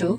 2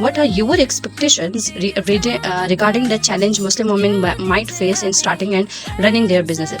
What are your expectations regarding the challenge Muslim women might face in starting and running their businesses?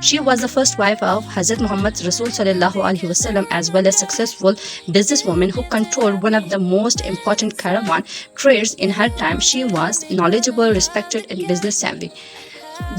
She was the first wife of Hazrat Muhammad Rasul sallallahu alaihi wasallam, as well as successful businesswoman who controlled one of the most important caravan trades in her time. She was knowledgeable, respected, and business savvy.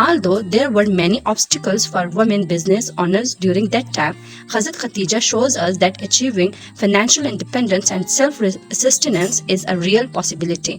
Although there were many obstacles for women business owners during that time, Hazrat Khatija shows us that achieving financial independence and self-sustenance is a real possibility.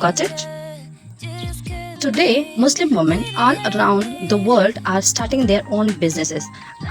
Got it? Today, Muslim women all around the world are starting their own businesses.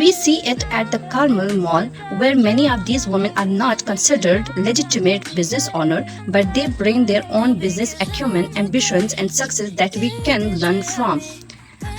We see it at the Carmel Mall, where many of these women are not considered legitimate business owners, but they bring their own business acumen, ambitions, and success that we can learn from.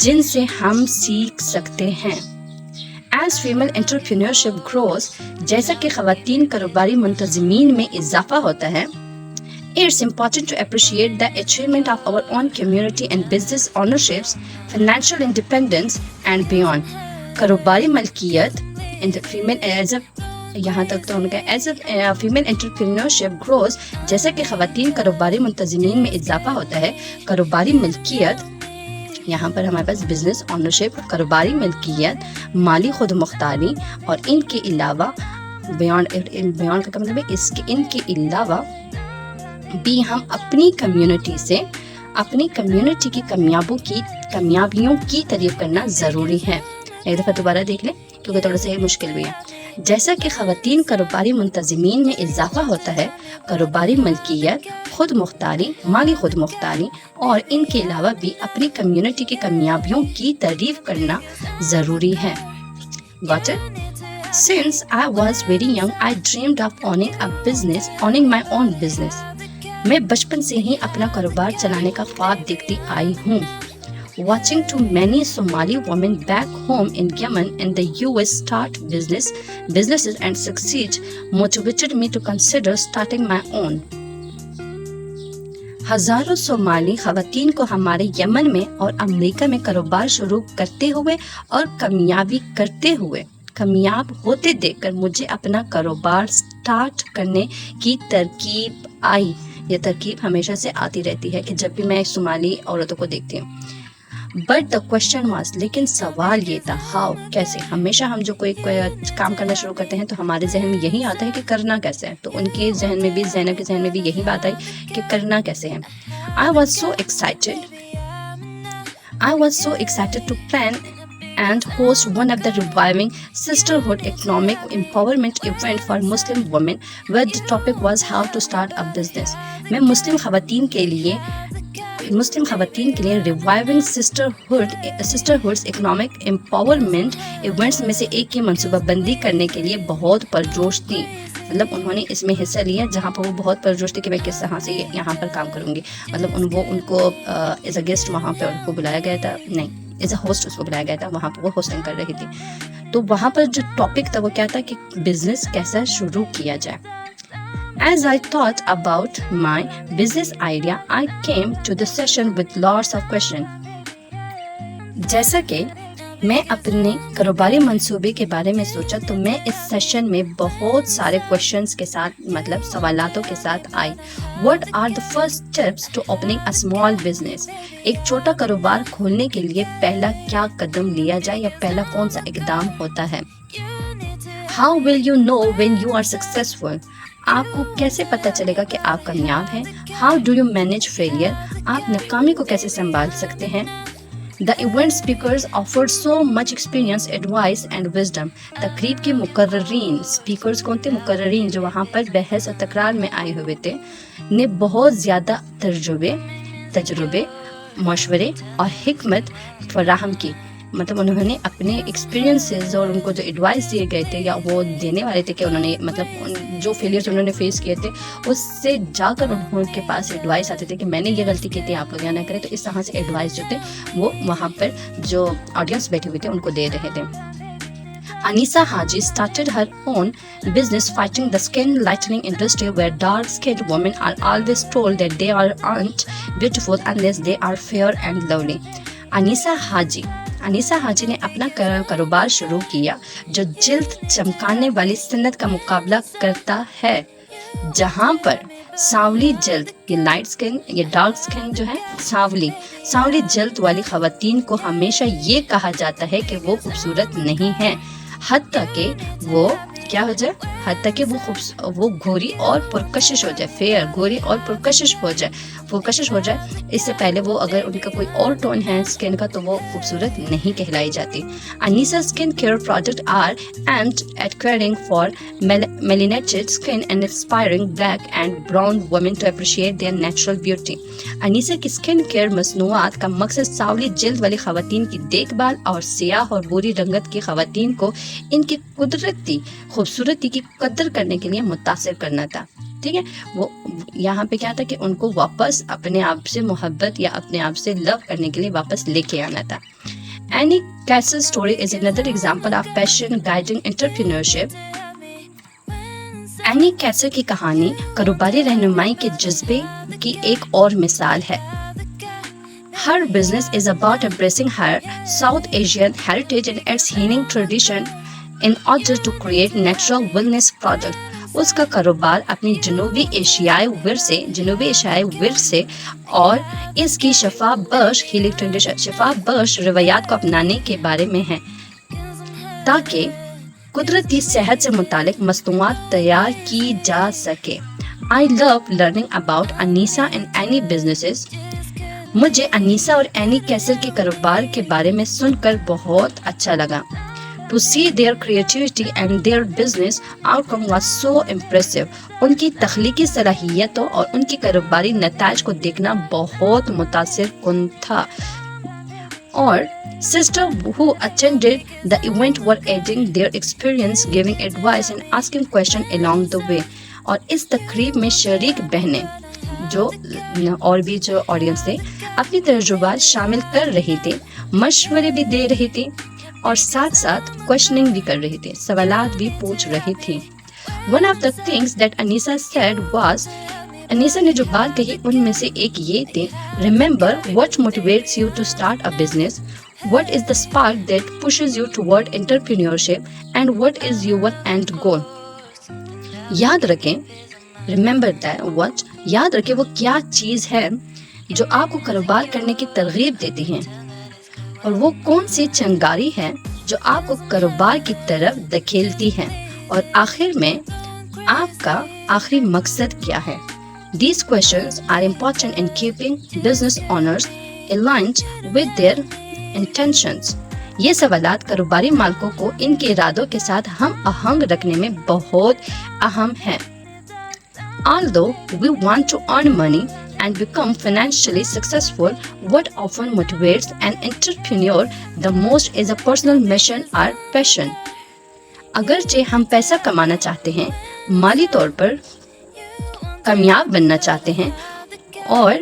جن سے ہم سیکھ سکتے ہیں. As female entrepreneurship grows, جیسا کہ خواتین کاروباری منتظمین میں اضافہ ہوتا ہے, it's important to appreciate the achievement of our own community and business ownerships, financial independence and beyond. کاروباری ملکیت یہاں تک تو ان کا as a female entrepreneurship grows, جیسا کہ خواتین کاروباری منتظمین میں اضافہ ہوتا ہے, کاروباری ملکیت, یہاں پر ہمارے پاس بزنس اونرشپ, کاروباری ملکیت, مالی خود مختاری, اور ان کے علاوہ بیانڈ کا مطلب ہے ان کے علاوہ بھی ہم اپنی کمیونٹی سے اپنی کمیونٹی کی کامیابیوں کی تعریف کرنا ضروری ہے. ایک دفعہ دوبارہ دیکھ لیں کیونکہ تھوڑا سا یہ مشکل بھی ہے. جیسا کہ خواتین کاروباری منتظمین میں اضافہ ہوتا ہے, کاروباری ملکیت, خود مختاری, مالی خود مختاری, اور ان کے علاوہ بھی اپنی کمیونٹی کی کامیابیوں کی تعریف کرنا ضروری ہے. Got it? Since I was very young, I dreamed of owning my own business. میں بچپن سے ہی اپنا کاروبار چلانے کا خواب دیکھتی آئی ہوں. Watching too many Somali women back home in Yemen and the US start businesses and succeed motivated me to consider starting my own. ہزاروں صومالی خواتین کو ہمارے یمن میں اور امریکہ میں کاروبار شروع کرتے ہوئے اور کامیاب ہوتے دیکھ کر مجھے اپنا کاروبار سٹارٹ کرنے کی ترغیب آئی. یہ ترغیب ہمیشہ سے آتی رہتی ہے کہ جب بھی میں صومالی عورتوں کو دیکھتی ہوں. بٹ دا کوشچن واز, لیکن سوال یہ تھا, ہاؤ, کیسے. ہمیشہ ہم جو کوئی کام کرنا شروع کرتے ہیں تو ہمارے ذہن میں یہی آتا ہے کہ کرنا کیسے ہے. تو ان کے ذہن میں بھی, زینب کے ذہن میں بھی یہی بات آئی کہ کرنا کیسے ہے. I was so excited to plan and host one of the reviving sisterhood economic empowerment event for Muslim women where the topic was how to start a business. میں مسلم خواتین کے لیے ریوائونگ سسٹرہڈز اکنامک امپاورمنٹ ایونٹس میں سے ایک کی منصوبہ بندی کرنے کے لیے بہت پرجوش تھی. مطلب انہوں نے اس میں حصہ لیا جہاں پر وہ بہت پرجوش تھی کہ میں کس طرح سے یہاں پر کام کروں گی. مطلب ان کو ایز اے گیسٹ وہاں پہ ان کو بلایا گیا تھا, نہیں ایز اے ہوسٹ اس کو بلایا گیا تھا, وہاں پہ وہ ہوسٹنگ کر رہی تھی. تو وہاں پر جو ٹاپک تھا وہ کیا تھا کہ بزنس کیسا شروع کیا جائے. As I thought about my business idea, I came to the session with lots of questions. جیسا کہ میں اپنے کاروباری منصوبے کے بارے میں سوچا تو میں اس سیشن میں بہت سارے کوشچنس کے ساتھ, مطلب سوالاتوں کے ساتھ آئی. What are the first steps to opening a small business? ایک چھوٹا کاروبار کھولنے کے لیے پہلا کیا قدم لیا جائے یا پہلا کون سا اقدام ہوتا ہے. How will you know when you are successful? آپ کو کیسے پتہ چلے گا کہ آپ کامیاب ہیں. How do you manage failure? آپ ناکامی کو کیسے سنبھال سکتے ہیں. The event speakers offered so much experience, advice and wisdom. تقریب کے مقررین, speakers کون تھے, مقررین جو وہاں پر بحث اور تکرار میں آئے ہوئے تھے, نے بہت زیادہ تجربے, مشورے اور حکمت فراہم کی. مطلب انہوں نے اپنے ایکسپیرینسز اور ان کو جو ایڈوائس دیے گئے تھے یا وہ دینے والے تھے کہ انہوں نے مطلب جو فیلئرز انہوں نے فیس کیے تھے اس سے جا کر انہوں کے پاس ایڈوائس آتے تھے کہ میں نے یہ غلطی کی تھی, آپ لوگ یہ نہ کریں. تو اس طرح سے ایڈوائس جو تھے وہ وہاں پر جو آڈینس بیٹھے ہوئے تھے ان کو دے رہے تھے. Anisa Haji started her own business fighting the skin lightening industry where dark-skinned women are always told that they aren't beautiful unless they are fair and lovely. انیسا حاجی نے اپنا کاروبار شروع کیا جو جلد چمکانے والی صنعت کا مقابلہ کرتا ہے, جہاں پر سانولی جلد, یہ لائٹ سکن, یہ ڈارک سکن جو ہے سانولی جلد والی خواتین کو ہمیشہ یہ کہا جاتا ہے کہ وہ خوبصورت نہیں ہیں, حتیٰ کہ وہ کیا ہو جائے, حتیٰ کہ وہ گھوری اور پرکشش ہو جائے, فیئر, گھوری اور پرکشش ہو جائے. اس سے پہلے وہ اگر ان کا کوئی اور ٹون ہے اسکن کا تو وہ خوبصورت نہیں کہلائی جاتی. Anisa skin care product are aimed at caring for melanated skin and inspiring black and brown women to appreciate their natural beauty. Anisa کی اسکن کیئر مصنوعات کا مقصد سانولی جلد والی خواتین کی دیکھ بھال اور سیاہ اور بھوری رنگت کی خواتین کو ان کی قدرتی خوبصورتی کی قدر کرنے کے لیے متاثر کرنا تھا. ٹھیک ہے. وہ یہاں پہ کیا تھا کہ ان کو واپس اپنے آپ سے محبت یا اپنے آپ سے لو کرنے کے لیے واپس لے کے آنا تھا. Any castle story is another example of passion guiding entrepreneurship. Any castle کی کہانی کاروباری رہنمائی کے جذبے کی ایک اور مثال ہے. Her business is about embracing her South Asian heritage and its healing tradition in order to create natural wellness product. اس کا کاروبار اپنی جنوبی ایشیائی ورثے اور اس کی شفا بخش روایات کو اپنانے کے بارے میں ہے تاکہ قدرتی صحت سے متعلق مصنوعات تیار کی جا سکے. I love learning about Anisa and Annie businesses. مجھے انیسا اور اینی کیسل کے کاروبار کے بارے میں سن کر بہت اچھا لگا. To see their creativity and their business outcome was so impressive. ان کی تخلیقی صلاحیتوں اور ان کی کاروباری نتائج کو دیکھنا بہت متاثر کن تھا. اور sister who attended the event were adding their experience, giving advice and asking questions along the way. اور اس تقریب میں شریک بہنیں جو اور بھی جو آڈینس تھے اپنی تجربات شامل کر رہی تھی، مشورے بھی دے رہی تھی اور ساتھ ساتھ کوشچننگ بھی کر رہی تھی، سوالات بھی پوچھ رہی تھی. One of the things that Anisa said was, انیسا نے جو بات کہی ان میں سے ایک یہ تھی، Remember what motivates you to start a business, what is the spark that pushes you toward entrepreneurship and what is your end goal. یاد رکھیں Remember that what یاد رکھیں وہ کیا چیز ہے جو آپ کو کاروبار کرنے کی ترغیب دیتی ہیں اور وہ کون سی چنگاری ہے جو آپ کو کاروبار کی طرف دھکیلتی ہے اور آخر میں آپ کا آخری مقصد کیا ہے. These questions are important in keeping business owners aligned with their intentions. یہ سوالات کاروباری مالکوں کو ان کے ارادوں کے ساتھ ہم آہنگ رکھنے میں بہت اہم ہیں. Although we want to earn money and become financially successful, what often motivates an entrepreneur the most is a personal mission or passion. اگرچہ ہم پیسہ کمانا چاہتے ہیں، مالی طور پر کامیاب بننا چاہتے ہیں، اور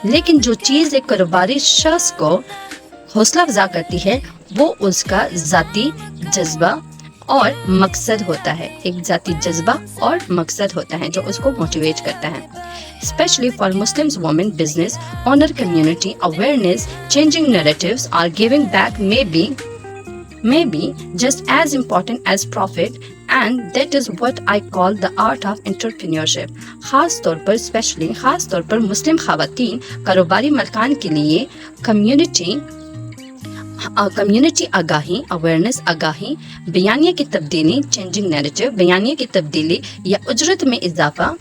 لیکن جو چیز ایک کاروباری شخص کو حوصلہ افزا کرتی ہے وہ اس کا ذاتی جذبہ اور مقصد ہوتا ہے. ایک ذاتی جذبہ اور مقصد ہوتا ہے جو اس کو موٹیویٹ کرتا ہے. Especially for Muslims women business owner community awareness, changing narratives or giving back may be just as important as profit, and that is what I call the art of entrepreneurship. خاص طور پر مسلم خواتین کاروباری ملکان کے لیے community آگاہی، awareness آگاہی، بیانیے کی تبدیلی، چینجنگ نیریٹو، بیانیے کی تبدیلی یا اجرت میں اضافہ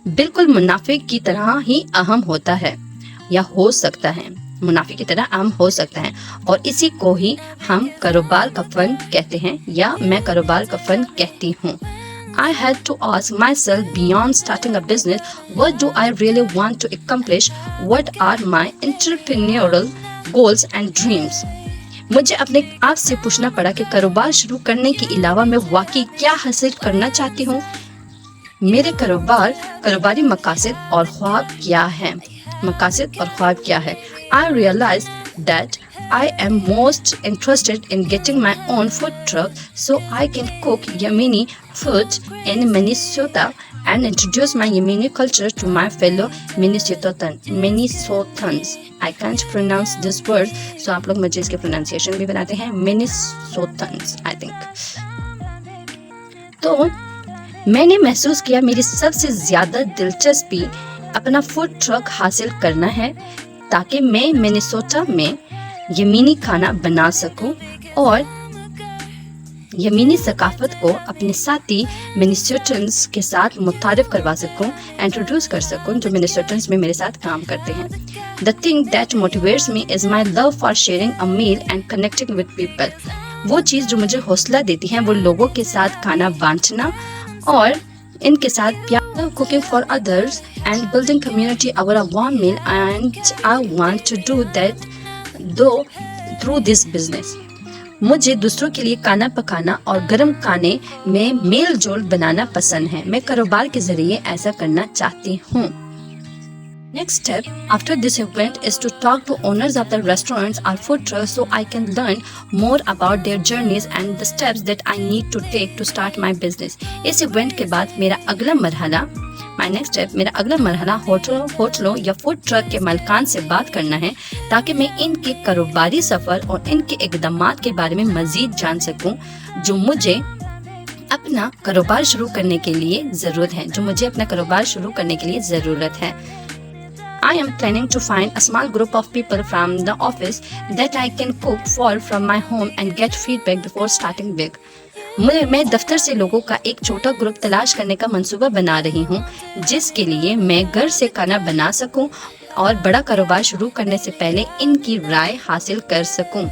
بالکل منافع کی طرح ہی اہم ہوتا ہے یا ہو سکتا ہے، منافع کی طرح اہم ہو سکتا ہے، اور اسی کو ہی ہم کاروبار کا فن کہتے ہیں یا میں کاروبار کا فن کہتی ہوں. I had to ask myself beyond starting a business, what do I really want to accomplish? What are my entrepreneurial goals and dreams? مجھے اپنے آپ سے پوچھنا پڑا کہ کاروبار شروع کرنے کے علاوہ میں واقعی کیا حاصل کرنا چاہتی ہوں. میرے کاروباری مقاصد اور خواب کیا ہے. I realized that I am most interested in getting my own food truck so I can cook Yemeni food in Minnesota and introduce my Yemeni culture to my fellow Minnesotans. I can't pronounce this word, so آپ لوگ مجھے اس کے pronunciation بھی بناتے ہیں. Minnesotans, I think. تو میں نے محسوس کیا میری سب سے زیادہ دلچسپی اپنا فوڈ ٹرک حاصل کرنا ہے تاکہ میں منیسوٹا میں یمینی کھانا بنا سکوں اور یمینی ثقافت کو اپنے ساتھی منیسوٹنز کے ساتھ متعارف کروا سکوں، انٹروڈیوس کر سکوں جو منیسوٹنز میں میرے ساتھ کام کرتے ہیں. The thing that motivates me is my love for sharing a meal and connecting with people. وہ چیز جو مجھے حوصلہ دیتی ہے وہ لوگوں کے ساتھ کھانا بانٹنا اور ان کے ساتھ پیار. Cooking for others and building community over a warm meal, and I want to do that through this business. مجھے دوسروں کے لیے کھانا پکانا اور گرم کھانے میں میل جول بنانا پسند ہے. میں کاروبار کے ذریعے ایسا کرنا چاہتی ہوں. Next step after this event is to talk to owners of the restaurants or food trucks so I can learn more about their journeys and the steps that I need to take to start my business. اس event کے بعد میرا اگلا مرحلہ ہوٹلوں یا food truck کے مالکان سے بات کرنا ہے تاکہ میں ان کے کاروباری سفر اور ان کے اقدامات کے بارے میں مزید جان سکوں جو مجھے اپنا کاروبار شروع کرنے کے لیے ضرورت ہے. I am planning to find a small group of people from the office that I can cook for from my home and get feedback before starting big. میں دفتر سے لوگوں کا ایک چھوٹا گروپ تلاش کرنے کا منصوبہ بنا رہی ہوں جس کے لیے میں گھر سے کھانا بنا سکوں اور بڑا کاروبار شروع کرنے سے پہلے ان کی رائے حاصل کر سکوں.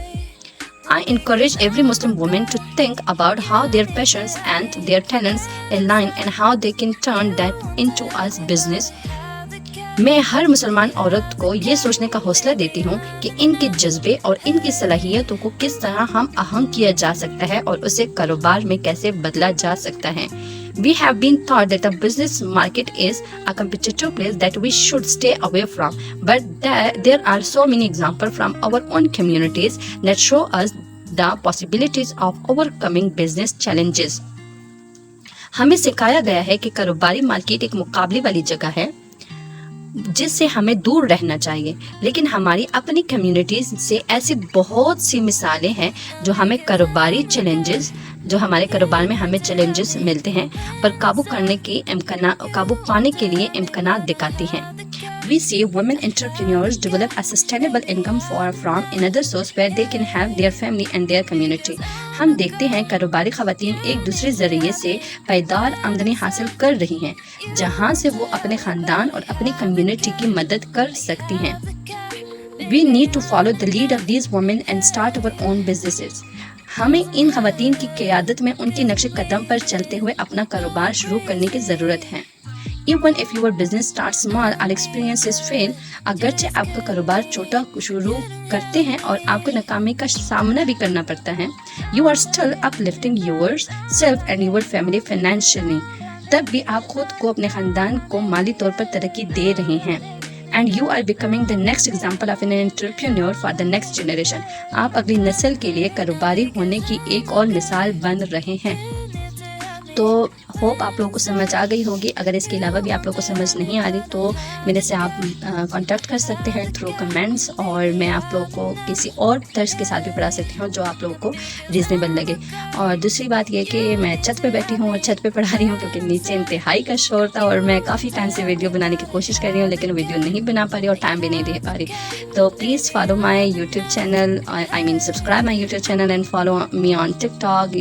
I encourage every Muslim woman to think about how their passions and their talents align and how they can turn that into a business. میں ہر مسلمان عورت کو یہ سوچنے کا حوصلہ دیتی ہوں کہ ان کے جذبے اور ان کی صلاحیتوں کو کس طرح ہم آہنگ کیا جا سکتا ہے اور اسے کاروبار میں کیسے بدلا جا سکتا ہے. We have been taught that the business market is a competitive place that we should stay away from, but there are so many examples from our own communities that show us the possibilities of overcoming business challenges. ہمیں سکھایا گیا ہے کہ کاروباری market ایک مقابلے والی جگہ ہے جس سے ہمیں دور رہنا چاہیے، لیکن ہماری اپنی کمیونٹیز سے ایسی بہت سی مثالیں ہیں جو ہمیں ہمارے کاروبار میں ہمیں چیلنجز ملتے ہیں پر قابو پانے کے لیے امکانات دکھاتی ہیں. We see women entrepreneurs develop a sustainable income from another source where they can have their family and their community. ہم دیکھتے ہیں کاروباری خواتین ایک دوسرے ذریعے سے پائیدار آمدنی حاصل کر رہی ہیں جہاں سے وہ اپنے خاندان اور اپنی کمیونٹی کی مدد کر سکتی ہیں. We need to follow the lead of these women and start our own businesses. ہمیں ان خواتین کی قیادت میں ان کے نقش قدم پر چلتے ہوئے اپنا کاروبار شروع کرنے کی ضرورت ہے. Even if your business starts small or experiences fail, اگرچہ آپ کا کاروبار چھوٹا شروع کرتے ہیں اور آپ کو ناکامی کا سامنا بھی کرنا پڑتا ہے, you are still uplifting yourself and your family financially. تب بھی آپ خود کو اپنے خاندان کو مالی طور پر ترقی دے رہے ہیں. And you are becoming the next example of an entrepreneur for the next generation. آپ اگلی نسل کے لیے کاروباری ہونے کی ایک اور مثال بن رہے ہیں. تو ہوپ آپ لوگوں کو سمجھ آ گئی ہوگی. اگر اس کے علاوہ بھی آپ لوگوں کو سمجھ نہیں آ رہی تو میرے سے آپ کانٹیکٹ کر سکتے ہیں تھرو کمنٹس, اور میں آپ لوگوں کو کسی اور طرز کے ساتھ بھی پڑھا سکتی ہوں جو آپ لوگوں کو ریزنیبل لگے. اور دوسری بات یہ کہ میں چھت پہ بیٹھی ہوں اور چھت پہ پڑھا رہی ہوں کیونکہ نیچے انتہائی کا شور تھا اور میں کافی ٹائم سے ویڈیو بنانے کی کوشش کر رہی ہوں لیکن ویڈیو نہیں بنا پا رہی اور ٹائم بھی نہیں دے پا رہی. تو please follow my YouTube channel, subscribe my YouTube channel and follow me on TikTok,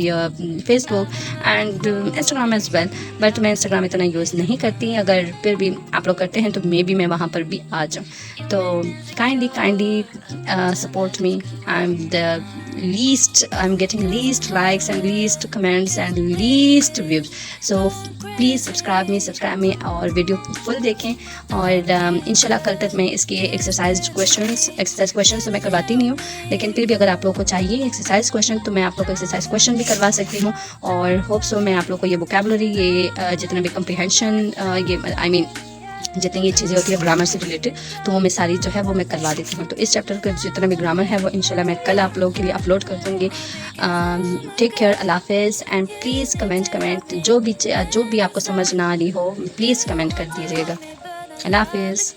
Facebook and Instagram as well. But میں انسٹاگرام اتنا یوز نہیں کرتی, اگر پھر بھی آپ لوگ کرتے ہیں تو میں وہاں پر بھی آ جاؤں. تو kindly support me. I'm getting least likes and least comments and least views. So please subscribe me اور ویڈیو فل دیکھیں. اور انشاءاللہ کل تک میں اس کے ایکسرسائز کویشچنس تو میں کرواتی نہیں ہوں, لیکن پھر بھی اگر آپ لوگوں کو چاہیے ایکسرسائز کویشچن تو میں آپ لوگ کو ایکسرسائز کویشچن بھی کروا سکتی ہوں. اور ہوپ سو میں آپ لوگ کو یہ ووکیبلری, یہ جتنا بھی کمپریہنشن, جتنی یہ چیزیں ہوتی ہیں گرامر سے ریلیٹڈ تو وہ میں ساری جو ہے وہ میں کروا دیتی ہوں. تو اس چیپٹر کا جتنا بھی گرامر ہے وہ انشاءاللہ میں کل آپ لوگوں کے لیے اپلوڈ کر دوں گی. ٹیک کیئر, اللہ حافظ. اینڈ پلیز کمنٹ جو بھی آپ کو سمجھ نہ آ رہی ہو پلیز کمنٹ کر دیجیے گا. اللہ حافظ.